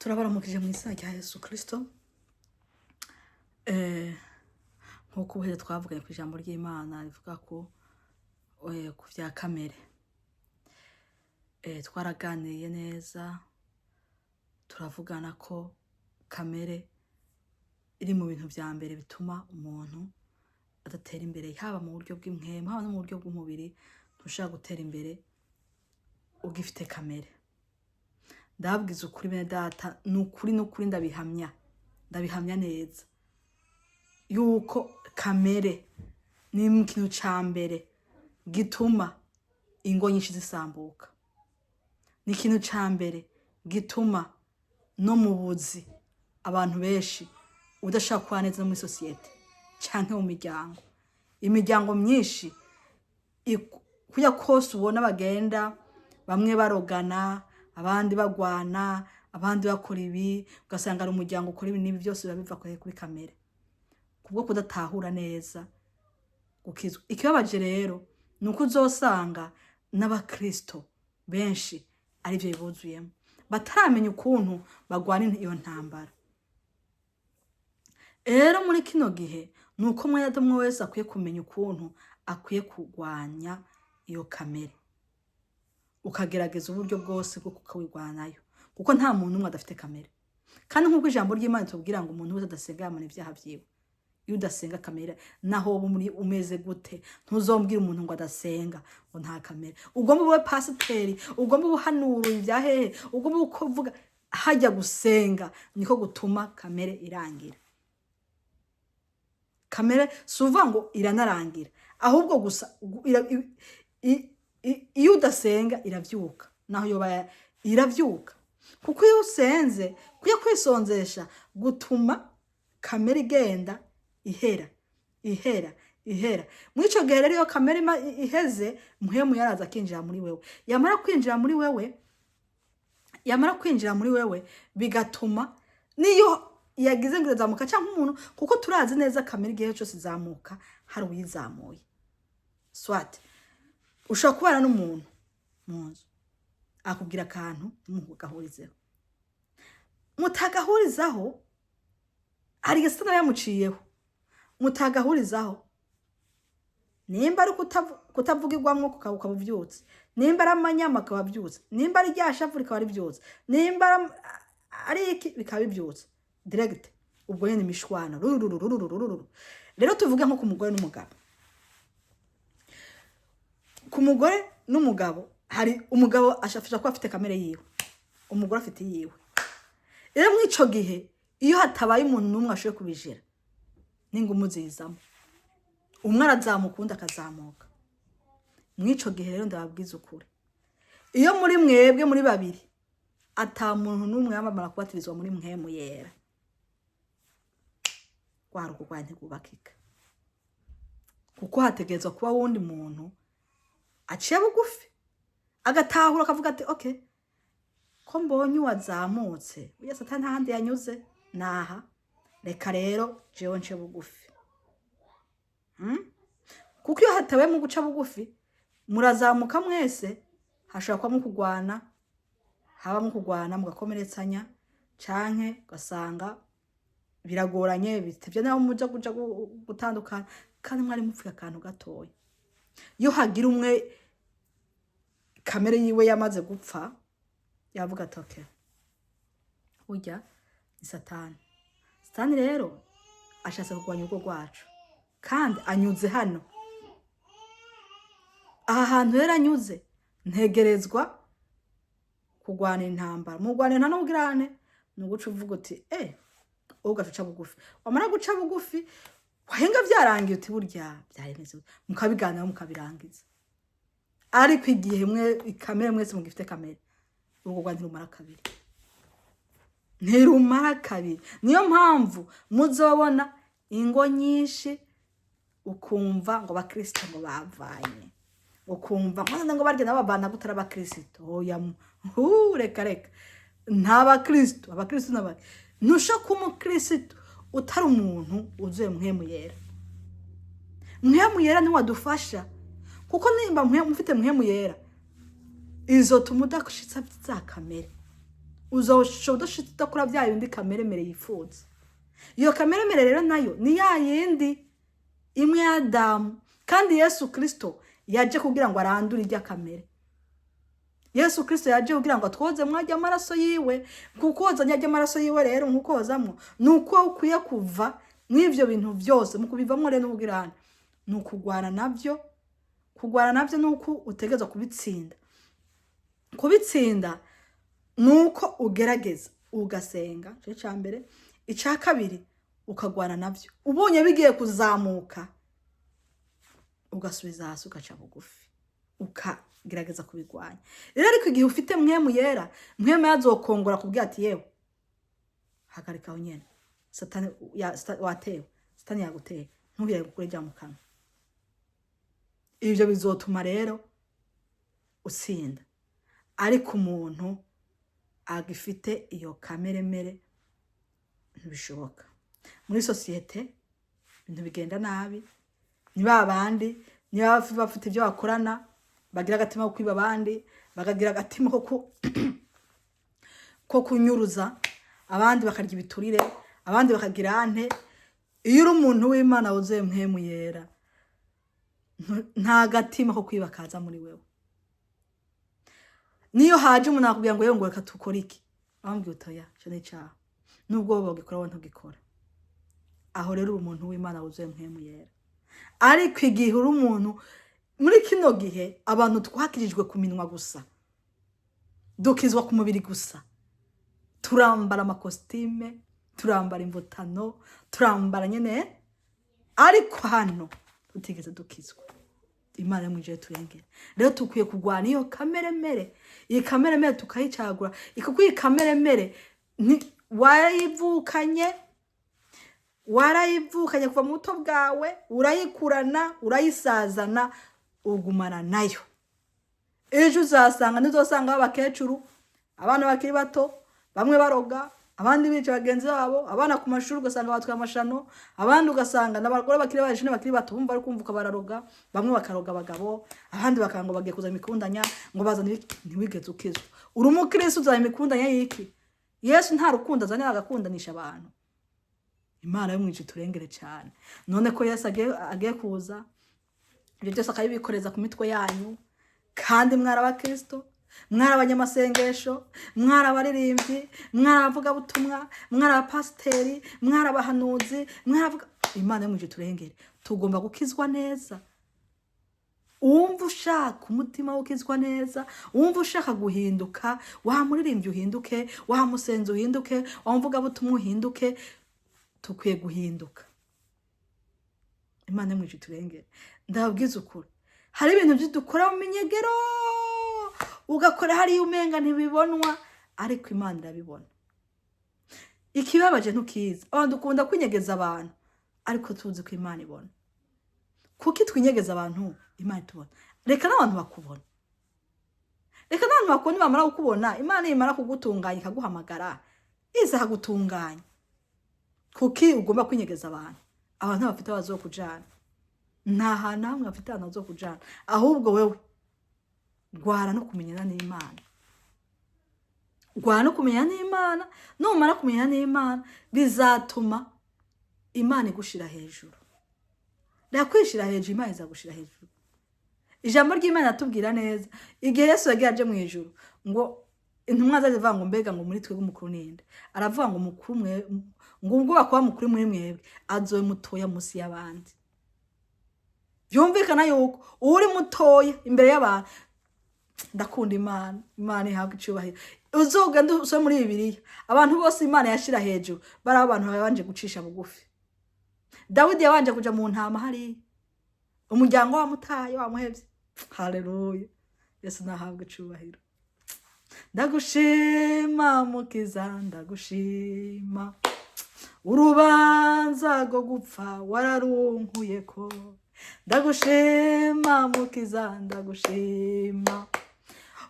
turabaramukije mu izina rya Yesu Kristo. Nkuko ubuhere twavuganye ku ijambo ry'Imana rivuga ko ku vya kamere. Twaraganiriye neza turavugana ko kamere iri mu bintu vya mbere bituma umuntu adatera imbere, haba mu buryo bw'impwemu haba no mu buryo bw'umubiri. Ntushaka gutera imbere ugifite kamere. Ndabwiza ukuri bene data, n'ukuri ndabihamya neza yuko kamere ni ikintu ca mbere gituma ingo nyinshi zisambuka, ni ikintu ca mbere gituma no mu buzi abantu benshi udashaka kuba neza muri sosiyete canke mu imiryango myinshi kuya kose ubona bagenda bamwe barogana, abandi bagwana, abandi bakora ibi, ugasanga ari umuryango ukora ibi n'ibi byose biba biva kuri kamere, kubwo kudatahura neza gukizwa. Ikibabaje rero ni uko uzosanga n'abakristo benshi ari byo bibuzuyemo, bataramenya ukuntu bagwana iyo ntambara. Rero muri kino gihe ni uko umwe wese akwiye kumenya ukuntu akwiye kurwanya iyo kamere, ukagerageza uburyo bwose bwo kukawirwanayo, kuko nta muntu umwe adafite kamere. Kandi nk'uko ijambo ry'Imana tubwira ngo umuntu wese adasenga yamana ibyaha vyiwe. Iyo udasenga kamere, naho umeze gute, ntuzombwira umuntu ngo adasenga ngo nta kamere. Ugomba ube pasiteri, ugomba ubuhanura ibya hehe, ugomba kuvuga hajya gusenga, niko gutuma kamere irangira. Kamere suva ngo iranarangira, ahubwo gusa iyo udasenga iravyuka, naho yoba iravyuka. Kuko iyo usenze kuya kwisonzesha gutuma kamere igenda ihera. Mwico gihe rero iyo kamere iheze, muhemu yaraza kinjira muri wewe. Yamara kwinjira muri wewe bigatuma niyo yagize ngo zamuka canke umuntu, kuko turazi neza kamere igihe cyose zamuka hari uyizamuye. Swat ushobora kubana n'umuntu munzu akubwira akantu mugahurizeho, mutagahurizaho ari gasana yamuciyeho, mutagahurizaho nimba ari kutavugirwamwo kukabuvyutse, nimba ari amanyama akabavyutse, nimba ari ryashavu rikaba rivyutse, nimba ari iki bikaba bivyutse direct. Ubwo nyene imishwana rero tuvuge nko ku mugore n'umugabo. Ku mugore n'umugabo hari umugabo ashafisha ko afite kamere yiwe, umugore afite yiwe. Rero mwico gihe iyo hatabaye umuntu numwe ashoye kubijera, ningumu zizamo, umwe arazamukunda akazamuka. Mwico gihe rero ndababwiza ukuri, iyo muri mwebwe muri babiri ata muntu numwe yamamara kubatirizwa muri mpwemu yera, kwaruko kwante kubakika, kuko hategerezwa kuba wundi muntu aciye bugufi agatahura akavuga ati okay, ko mbonye wazamutse uya Satani handi yanyuze naha, reka rero jewe nce bugufi. Kuko iyo hatawe mu guca bugufi murazamuka mwese, hashobora kuba mu kugwana, haba mu kugwana mugakomeretsanya, canke gasanga biragoranye bitevye naho muja kuja gutandukana, kandi mwari mupfuye akantu gatoya. Iyo hagira umwe kamere yiwe yamaze gupfa, yavuga ati okay, urya ni Satani. Satani rero ashatse kugwanya urugo rwacu, kandi anyuze hano. Aha hantu rero anyuze ntegerezwa kugwana intambara. Mugwana nta n'ubwirane, nuguca uvuga uti ugaca bugufi. Wamara guca bugufi wahenga vyarangiye uti burya byaremeze, mukabiganira mukabirangiza. Ariko igihe mwe kamere mwese mugifite kamere, urugo rwanyu rumara kabiri, ntirumara kabiri. Niyo mpamvu muzobona ingo nyinshi ukumva ngo bakristo ngo bavanye, ukumva ngo barya n'ababana gutara abakristo. Oya reka nta bakristo, abakristo n'abaki nusha kumukristo utari umuntu uzuye mpwemu yera. Mpwemu yera ni wadufasha, kuko nimba mufite mpwemu yera izotuma udakushitsa za kamere. uzoshoboda udakora bya bindi kameremere yifuza. Iyo kameremere rero nayo ni ya yindi imwe ya Adamu, kandi Yesu Kristo yaje kugira ngo arandure irya kamere. Yesu Kristo yaje kugira ngo atwoze mwajya amaraso yiwe. Kukoza nyajya amaraso yiwe rero nkukozamwo nuko ukwiye kuva n'ivyo bintu byose mu kubivamwo rero n'ubugirana nukugwana navyo. Kugwana navyo nuko utegeza kubitsinda. Kubitsinda nuko ugerageza ugasenga, cyo cyambere. Icya kabiri ukagwana navyo, ubonye bigiye kuzamuka ugasubiza hasi ugaca bugufi ukagerageza kubigwanya. Rero ariko igihe ufite mwemu yera, mwemu yazokongora kubwira ati yewe hagarika nyene, satani watewe, satani yaguteye, ntubire gukora ijya mu kanwa. Ibyo bizotuma rero utsinda. Ariko umuntu agifite iyo kameremere ntibishoboka. Muri societe ibintu bigenda nabi, ni babandi niba bafite ibyo bakorana bagira agatima ko kwiba abandi, bakagira agatima ko kunyuruza abandi, bakarya ibiturire abandi, bakagira ante. Iyo uri umuntu w'Imana wuzuye mwemu yera, nta gatima ko kwiba kaza muri wewe. Niyo haje umuntu akubwira ngo yongore katukora iki, bambwiye utoya cyo ni cyaha, nubwo bagikora wowe ntugikora. Aho rero umuntu w'Imana wuzuye mwemu yera. Ariko igihe uri umuntu muri kino gihe abantu twakirijwe ku minwa gusa, dukizwa ku mubiri gusa, turambara amakositime, turambara imvutano, turambara nyene, ariko hano tutigeze dukizwa. Imana yamwije turengera. Rero tukwiye kugwana iyo kameremere. Iyi kameremere tukayicagura. Ikuko iyi kameremere warayivukanye kuva mu buto bwawe, urayikurana, urayisazana, ugumana nayo. Ejo uzasanga nizosanga abakecuru, abana bakiri bato, bamwe baroga, abandi bica bagenzi babo, abana ku mashuri ugasanga batwaye amashano, abandi ugasanga n'abagore bakiri baje bakiri bato bumva ari kumvuka bararoga, bamwe bakaroga abagabo, abandi bakango bagiye kuza imikundanya ngo bazana ntiwigeze ukizwa. Uri umukristo uzana imikundanya yiki? Yesu nta rukundo azana, agakundanisha abantu. Imana yo mwije turengere cyane. None ko Yesu agiye kuza, ibyo byose akabibikoreza ku mitwe yanyu, kandi mwari abakristo, mwari abanyamasengesho, mwari abaririmbyi, mwari abavugabutumwa, mwari abapasiteri, mwari abahanuzi, Imana yo mwije turengere. Tugomba gukizwa neza. Uwumva ushaka umutima ukizwa neza, uwumva ushaka guhinduka, wa muririmbyi uhinduke, wa musenzi uhinduke, wa mvugabutumwa uhinduke, tukwiye guhinduka. Imana yo mwije turengere. Ndababwiza ukuri, hari ibintu by'idukora mu minyegero, ugakora hari umenga ntibibonwa, ariko Imana irabibona. Ikibabaje ntukiza, abantu dukunda kwinyegeza abantu, ariko tuzi ko Imana ibona. Kuki twinyegeza abantu Imana itubona? Reka n'abantu bakubona, reka n'abantu bakubona. Bamara kukubona, Imana imara kugutunganya ikaguhamagara, iza kugutunganya. Kuki ugomba kwinyegeza abantu? Abantu bafite abazo kujana, nta hantu hamwe bafite abantu bazo kujana. Ahubwo wewe gwara no kumenyana n'Imana, gwara no kumenyana n'Imana. Numara kumenyana n'Imana bizatuma Imana igushira hejuru. Ndakwishira hejuru, Imana izagushira hejuru. Ijambo ry'Imana atubwira neza, igihe Yesu yagiye aje mu ijuru, ngo intumwa zazivuga ngo mbega ngo muri twe gumukuru ninde, aravuga ngo mukuru mwe, ngo ubwo bakwa mukuru muri mwebwe azoye mutoya musi y'abandi. Byumvikana yuko uri mutoya imbere y'abantu. Ndakunda Imana, Imana ihabwa icubahiro. Uzogenda usome muri Bibiliya, abantu bose Imana yashira hejuru bari abantu babanje gucisha bugufi. Dawidi yabanje kuja mu ntama hari umuryango wa mutaye wa muhevye. Haleluya, Yesu nahabwa icubahiro. Ndagushima mukiza, ndagushima, urubanza rwo gupfa wararunkuyeko. Ndagushima mukiza, ndagushima,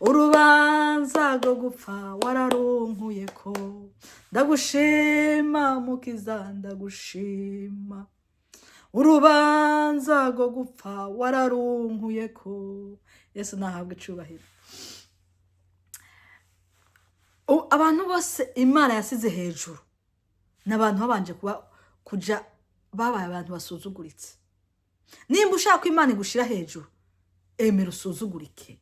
urubanza rwo gupfa wararunkuyeko. Ndagushima mukiza, ndagushima, urubanza rwo gupfa wararunkuyeko. Yesu nahabwa icubahiro. abantu bose Imana yasize hejuru n'abantu babanje kuja babaye abantu basuzuguritse. Nimba ushaka Imana igushira hejuru, emera usuzugurike,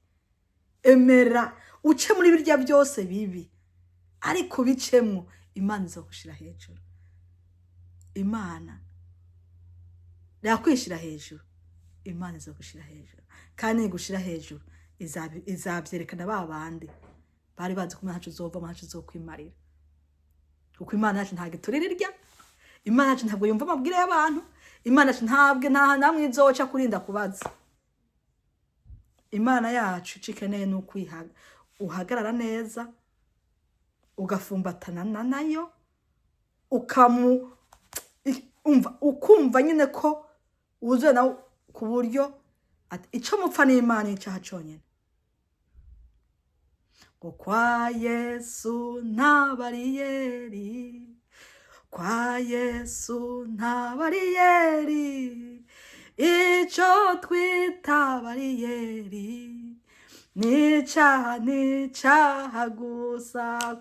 emera uce muri birya byose bibi, ariko bicemwo Imana izogushira hejuru. Imana yakwishira hejuru, Imana izogushira hejuru, kandi igushira hejuru izavyerekana babandi bari bazi ko ntacu uzova ntacu uzokwimarira. Kuko Imana yacu ntabwo ituririrya, Imana yacu ntabwo yumva amabwire y'abantu, Imana yacu ntabwo namwe izoca kurinda kubaza. Imana yacu cikeneye nuko uhagarara neza, ugafumbatana nayo, ukumva nyine ko wuzuye nawe ku buryo ico mupfa n'Imana icaha conyene. Ngo kwa Yesu nta bariyeri, kwa Yesu nta bariyeri, ico twita bariyeri n'icaha gusa.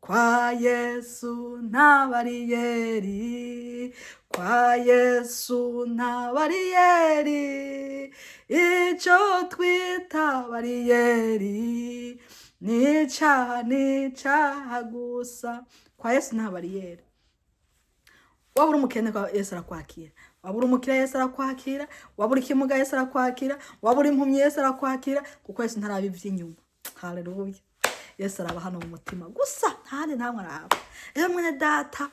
Kwa Yesu nta bariyeri, kwa Yesu nta bariyeri, ico twita bariyeri n'icaha gusa. Kwa Yesu nta bariyeri. Wabura umukene kwa Yesu arakwakira, wabura umukire Yesu arakwakira, wabura ikimuga Yesu arakwakira, wabura impumyi Yesu arakwakira, kuko Yesu ntaraba ivy'inyuma. Haleluya. Yesu araba hano mu mutima gusa, ntahandi ntamwe araba. Rero mwene data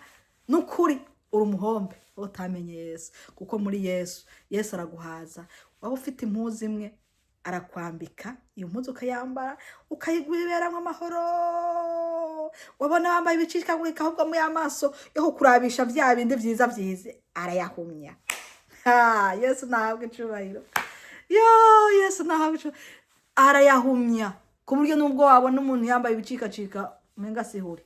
nukuri uri umuhombe utamenye Yesu, kuko muri Yesu araguhaza. Waba ufite impuzu imwe arakwambika iyo mpuzu ukayambara ukayigwiberamwe amahoro. Wabona bambaye ibicikagurika ahubwo mu y'amaso yo kukurabisha vya bindi vyiza vyize arayahumya. Yesu nahabwe icubahiro. Yesu nahabwe icubahiro. Arayahumya ku buryo nubwo wabona umuntu yambaye ibicikacika umenga sihuri.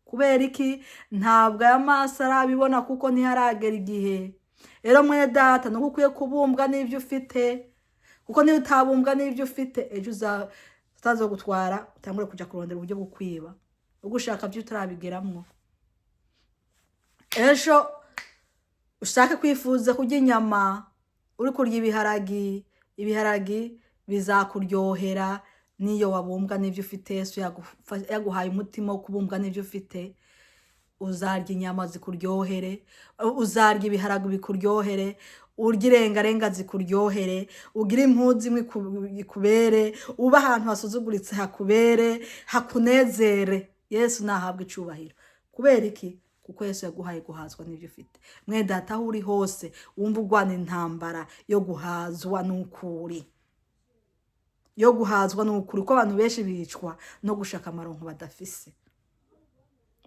Kubera iki? Ntabwo aya maso arabibona kuko ntiharagera igihe. Rero mwene data nuko ukwiye kubumbwa n'ivyo ufite, kuko niyo utabumbwa n'ivyo ufite ejo utazogutwara utangure kuja kurondera uburyo bwo kwiba, ugushaka byo utarabigeramwo. Ejo ushaka kwifuza kurya inyama uri kurya ibiharagi bizakuryohera niyo wabumbwa n'ivyo ufite. Yesu yaguhaye umutima wo kubumbwa n'ivyo ufite. Uzarya inyama zikuryohere, uzarya ibiharagi bikuryohere, urya irengarenga zikuryohere, ugira impuzu imwe ikubere, uba ahantu hasuzuguritse hakubere, hakunezere. Yesu nahabwe icubahiro. Kubera iki? Kuko Yesu yaguhaye guhazwa n'ivyo ufite. Mwe data aho uri hose wumva urwana intambara yo guhazwa n'ukuri, yo guhazwa n'ukuri, ko abantu benshi bicwa no gushaka amaronko badafise,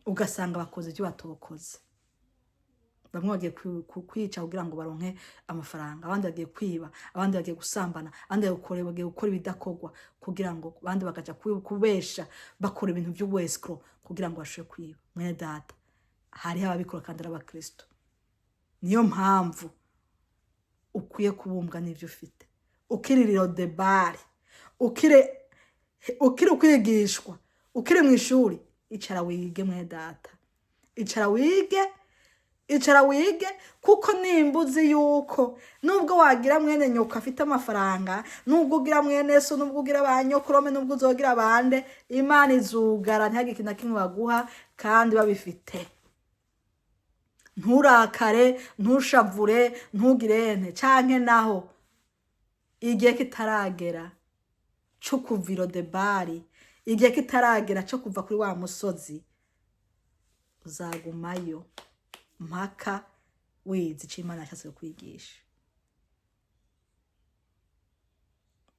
ugasanga bakoze ibyo batokoze. Bamwe bagiye kwica kugira ngo baronke amafaranga, abandi bagiye kwiba, abandi bagiye gusambana, abandi bagiye gukora ibidakogwa kugira ngo abandi bakaja kubesha bakora ibintu by'ubwescro kugira ngo bashobore kwiba. Mwene data hari ababikora kandi abakristo. Niyo mpamvu ukwiye kubumbwa n'ivyo ufite, ukiririro debari, ukire ukwigishwa, ukire mu ishuri. Icara wige mwene data, icara wige, kuko nimbuzi yuko nubwo wagira mwene nyoko afite amafaranga, nubwo ugira mwene so, nubwo ugira abanyokorome, nubwo uzogira abande, Imana izugara ntihagire ikintu na kimwe baguha kandi babifite. Nturakare, ntushavure, ntugirente, canke naho igihe kitaragera cyo kuviro debari, igihe kitaragera cyo kuva kuri wa musozi, uzagumayo mpaka wizi ico Imana yashatse kwigisha.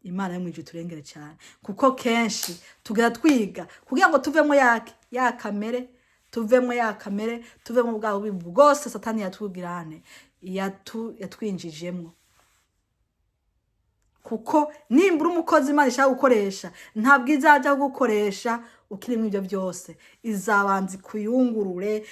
Imana yo mwijuru turengere cyane, kuko kenshi tugera twiga kugira ngo tuvemo ya kamere, tuvemo bwabo bibu bwose Satani yatubwirane yatwinjijemwo. Kuko nimbura umukozi Imana ishaka gukoresha, ntabwo izaja gukoresha ukirimo ibyo byose. Izabanza ikuyungurure,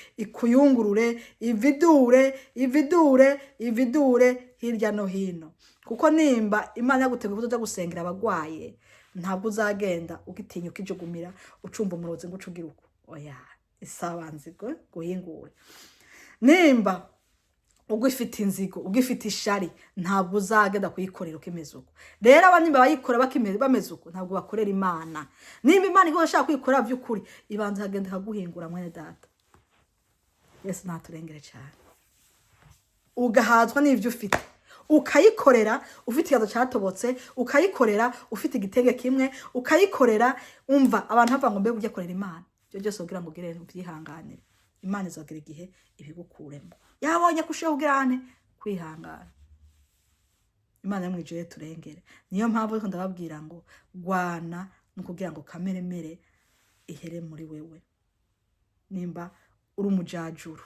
ividure hirya no hino. Kuko nimba Imana yagutegeka kuzoja gusengera abagwaye, ntabwo uzagenda ugitinya ukijugumira ucumba umurozi ngo ucugira uko oya isabanzi guhingura nimba ugifite inzigo ugifite ishari ntabwo uzagenda kuyikorera ukimeze uko rero abanimba bayikora bameze uko ntabwo bakorera Imana nimba Imana iko ashaka kwikorera by'ukuri ibanza hagenda kaguhingura mwene data Yesu naturengere cyane ugahazwa n'ivyo ufite ukayikorera ufite ikibazo cyatobotse ukayikorera ufite igitege kimwe ukayikorera umva abantu bava ngo mbe ujye korera Imana byo byose ugira ngo ugire ubyihanganire Imana izogira igihe ibigukuremo yabonye kushe ugirane kwihangana Imana yamwijeye turengere niyo mpamvu ariko ndababwira ngo gwana nukugira ngo kamere mere ihere muri wewe nimba uri umujajuru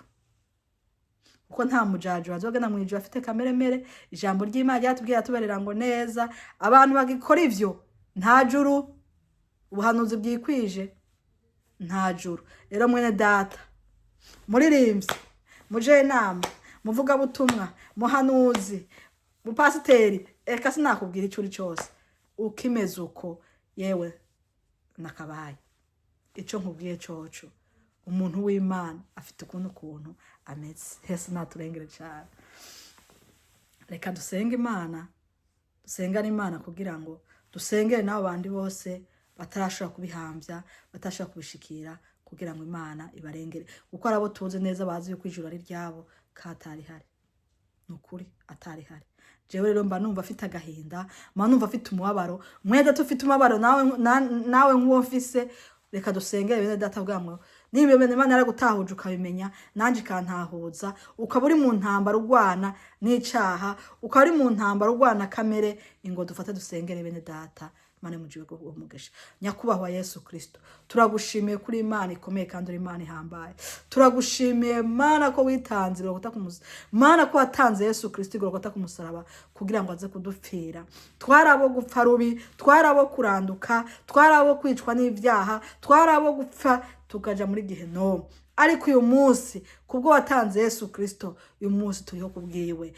uko nta mujajuru azogena mwijuru afite kamere mere ijambo ry'Imana ryatubwira tuberera ngo neza abantu bagikora ivyo nta juru ubuhanuzi bwikwije nta juru rero mwene data muririmbyi muje inama muvuga butumwa muhanuzi mupasiteri eka sinakubwira icuri cyose ukimeze uko yewe nakabaye ico nkubwiye coco umuntu w'Imana afite ukuntu ameze Yesu naturengere cyane reka dusenge Imana dusengane Imana kugira ngo dusengere nabo bandi bose batarashobora kubihambya batashobora kubishikira kugira ngo Imana ibarengere kuko arabo tuze neza bazi yuko ijuru ari ryabo katari hari nukuri atari hari jewe rero mba numva afite agahinda mba numva afite umubabaro mweda tufite umubabaro nawe nk'uwo mfise reka dusengere bene data bwamwe niba bene Imana yaragutahuje ukabimenya nanje kantahuza ukaba uri mu ntambara urwana n'icaha ukaba uri mu ntambara urwana kamere ingo dufate dusengere bene data Imana mujiwe go umugesha nyakubahwa Yesu Kristo turagushimiye kuri Imana ikomeye kandi uri Imana ihambaye turagushimiye Mana ko witanze urokota kumusa Mana ko watanze Yesu Kristo urokota kumusaraba kugira ngo aze kudupfira twarabo gupfa rubi twarabo kuranduka twarabo kwicwa n'ivyaha twarabo gupfa tukaja muri gihenomu ariko uyu munsi kubwo watanze Yesu Kristo uyu munsi turiho kubwiwe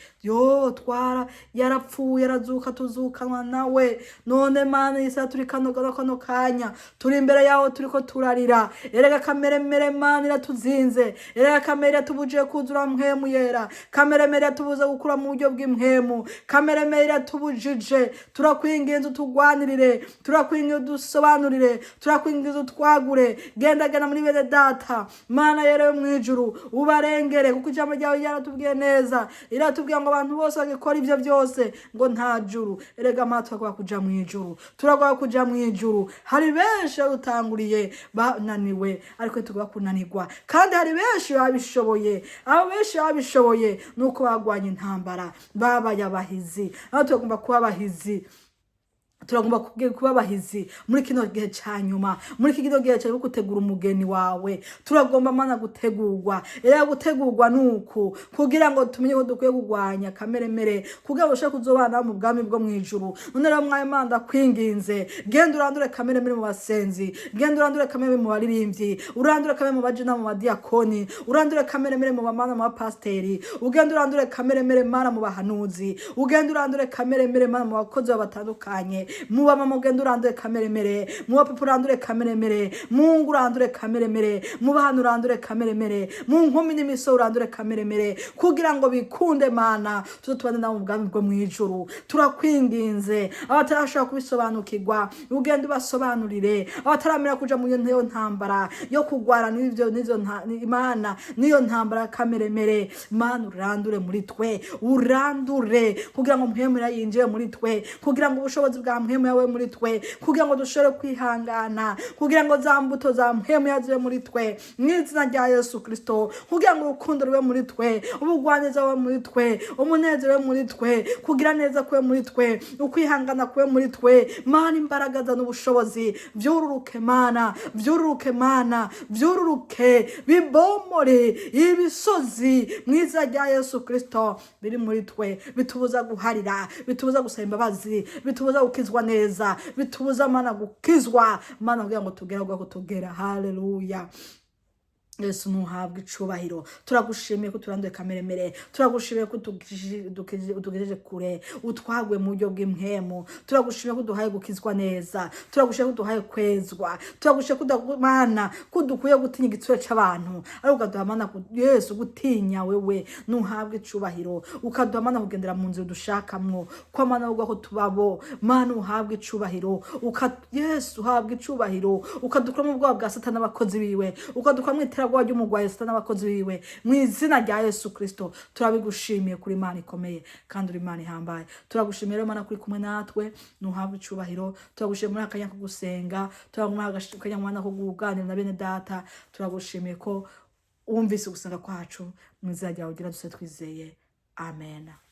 twara yarapfuye yarazuka tuzukanwa nawe none Mana isa turi kano kanya turi imbere yaho turiko turarira erega kamere mere Mana iratuzinze erega kamere tubuje kuzura mpwemu yera kamere mere tubuze gukura mu buryo bw'impwemu kamere mere tubujije turakwinginze tugwanirire turakwinginze dusobanurire turakwinginze twagure genda muri bene data Mana yere mwijuru ubarengere kuko ijambo ryawe yaratubwiye neza iratubwiye ngo abantu bose bagikora ivyo byose ngo nta juru erega matwa kwa kuja mwijuru turagwa kuja mwijuru hari benshi utanguriye bananiwe ariko tugwa kunanirwa kandi hari benshi babishoboye abo benshi babishoboye nuko bagwanye intambara babaye abahizi aho tugomba kuba abahizi turagomba kuba abahizi muri kino gihe cyanyuma muri kino gihe cyo gutegura umugeni wawe turagomba Mana gutegurwa era gutegurwa nuko kugira ngo tumenye ko dukwiye kugwanya kamere mere kugira ngo ushaka kuzobana mu bwami bwo mwijuru none rero mwaye Mana kwinginze genda urandure kamere mere mu basenzi genda urandure kamere mu baririmbyi urandure kamere mu bajina mu badiakoni urandure kamere mere mu bamana mu bapasteri ugenda urandure kamere mere Mana mu bahanuzi ugenda urandure kamere mere Mana mu bakozi batandukanye muba mama ugenda urandure kamere mere muba papa urandure kamere mere mungu urandure kamere mere muba hano urandure kamere mere mu nkumi n'imiso urandure kamere mere kugira ngo bikunde Mana tuzotubane nawe mu bwami bwo mwijuru turakwinginze abatarashaka kubisobanukirwa ugenda ubasobanurire abataramira kuja mu yo ntambara yo kugwara nizo Imana niyo ntambara kamere mere Mana urandure muri twe urandure kugira ngo mpemura yinjiye muri twe kugira ngo ubushobozi bwa mpemu yawe muri twe kugira ngo dushobore kwihangana kugira ngo za mbuto za mpemu yaziwe muri twe mw'izina rya Yesu Kristo kugira ngo urukundo rube muri twe ubugwaneza bube muri twe umunezero we muri twe kugira neza kwe muri twe ukwihangana kwe muri twe Mana imbaraga za n'ubushobozi vyururuke Mana vyururuke bibomore ibisozi mw'izina rya Yesu Kristo biri muri twe bitubuza guharira bitubuza gusaba imbabazi bitubuza gukizwa neza bitubuza Mana gukizwa Mana kugira ngo tugera haleluya Yesu ntuhabwe icubahiro. Turagushimiye ko turanduye kameremere, turagushimiye ko utugejeje kure, utwagwe mu buryo bw'impwemu, turagushimiye ko duhaye gukizwa neza, turagushimiye ko duhaye kwezwa, turagushimiye ko Mana ko dukwiye gutinya igitsure c'abantu, ariko ukaduha Mana Yesu gutinya wewe. Ntuhabwe icubahiro, ukaduha Mana kugendera mu nzira dushakamwo, ko Mana uvuga ko tubabo. Mana uhabwe icubahiro, Yesu uhabwe icubahiro, ukadukura mu bwoba bwa Satani n'abakozi biwe, ukadukura mw'iterabwoba ry'umugwayi Satani n'abakozi biwe, mu izina rya Yesu Kristo. Turabigushimiye kuri Imana ikomeye kandi uri Imana ihambaye. Turagushimiye rero Mana kuri kumwe natwe, ntuhabwe icubahiro. Turagushimiye muri akanya ko gusenga, turagushimiye muri akanya Mana ko kuganira na bene data. Turagushimiye ko wumvise gusenga kwacu, mu izina ryawe ugira duse twizeye. Amen.